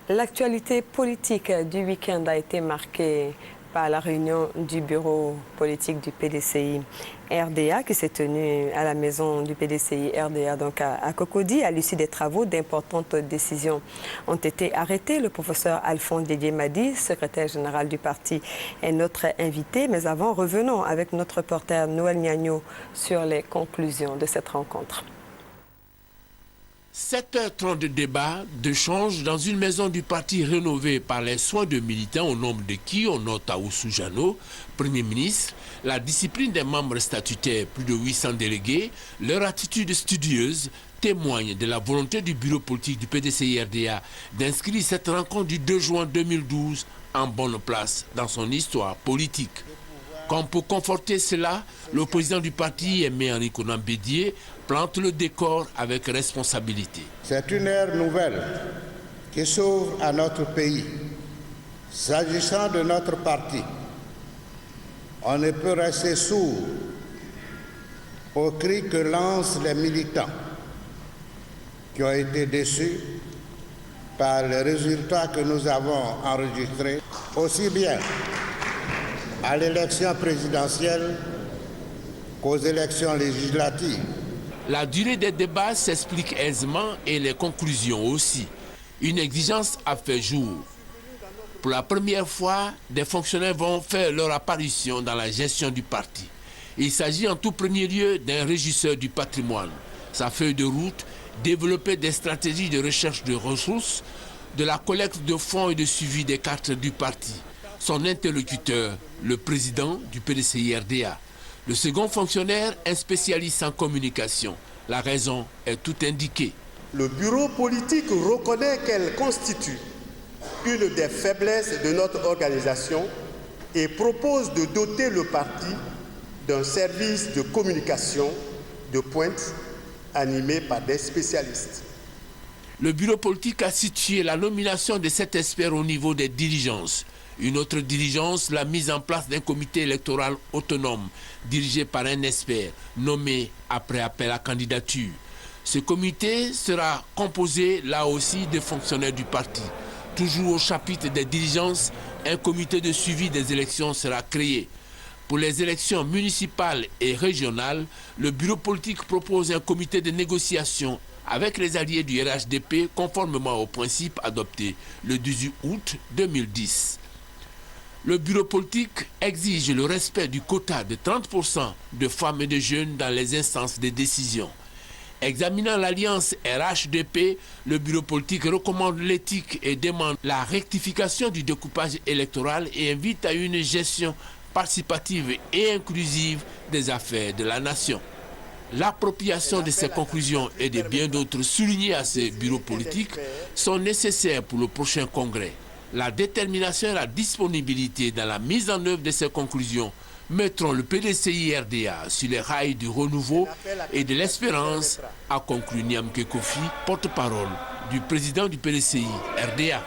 L'actualité politique du week-end a été marquée par la réunion du bureau politique du PDCI RDA qui s'est tenue à la maison du PDCI RDA donc à Cocody. À l'issue des travaux, d'importantes décisions ont été arrêtées. Le professeur Alphonse Didier-Madi, secrétaire général du parti, est notre invité. Mais avant, revenons avec notre reporter Noël Niagno sur les conclusions de cette rencontre. 7h30 de débat, d'échange dans une maison du parti rénovée par les soins de militants au nombre de qui on note Oussou Jano, Premier ministre, la discipline des membres statutaires, plus de 800 délégués, leur attitude studieuse témoignent de la volonté du bureau politique du PDCI-RDA d'inscrire cette rencontre du 2 juin 2012 en bonne place dans son histoire politique. Comme pour conforter cela, le président du parti, Aimé Henri Konan Bédié, plante le décor avec responsabilité. C'est une ère nouvelle qui s'ouvre à notre pays. S'agissant de notre parti, on ne peut rester sourd aux cris que lancent les militants qui ont été déçus par les résultats que nous avons enregistrés, aussi bien à l'élection présidentielle qu'aux élections législatives. La durée des débats s'explique aisément et les conclusions aussi. Une exigence a fait jour. Pour la première fois, des fonctionnaires vont faire leur apparition dans la gestion du parti. Il s'agit en tout premier lieu d'un régisseur du patrimoine. Sa feuille de route, développer des stratégies de recherche de ressources, de la collecte de fonds et de suivi des cartes du parti. Son interlocuteur, le président du PDCI-RDA. Le second fonctionnaire, un spécialiste en communication. La raison est tout indiquée. Le bureau politique reconnaît qu'elle constitue une des faiblesses de notre organisation et propose de doter le parti d'un service de communication de pointe animé par des spécialistes. Le bureau politique a situé la nomination de 7 experts au niveau des dirigences. Une autre diligence, la mise en place d'un comité électoral autonome, dirigé par un expert, nommé après appel à candidature. Ce comité sera composé, là aussi, de fonctionnaires du parti. Toujours au chapitre des diligences, un comité de suivi des élections sera créé. Pour les élections municipales et régionales, le bureau politique propose un comité de négociation avec les alliés du RHDP, conformément aux principes adoptés le 18 août 2010. Le bureau politique exige le respect du quota de 30% de femmes et de jeunes dans les instances de décision. Examinant l'alliance RHDP, le bureau politique recommande l'éthique et demande la rectification du découpage électoral et invite à une gestion participative et inclusive des affaires de la nation. L'appropriation de ces conclusions et de bien d'autres soulignés à ces bureaux politiques sont nécessaires pour le prochain congrès. La détermination et la disponibilité dans la mise en œuvre de ces conclusions mettront le PDCI-RDA sur les rails du renouveau et de l'espérance, a conclu Niamke Kofi, porte-parole du président du PDCI-RDA.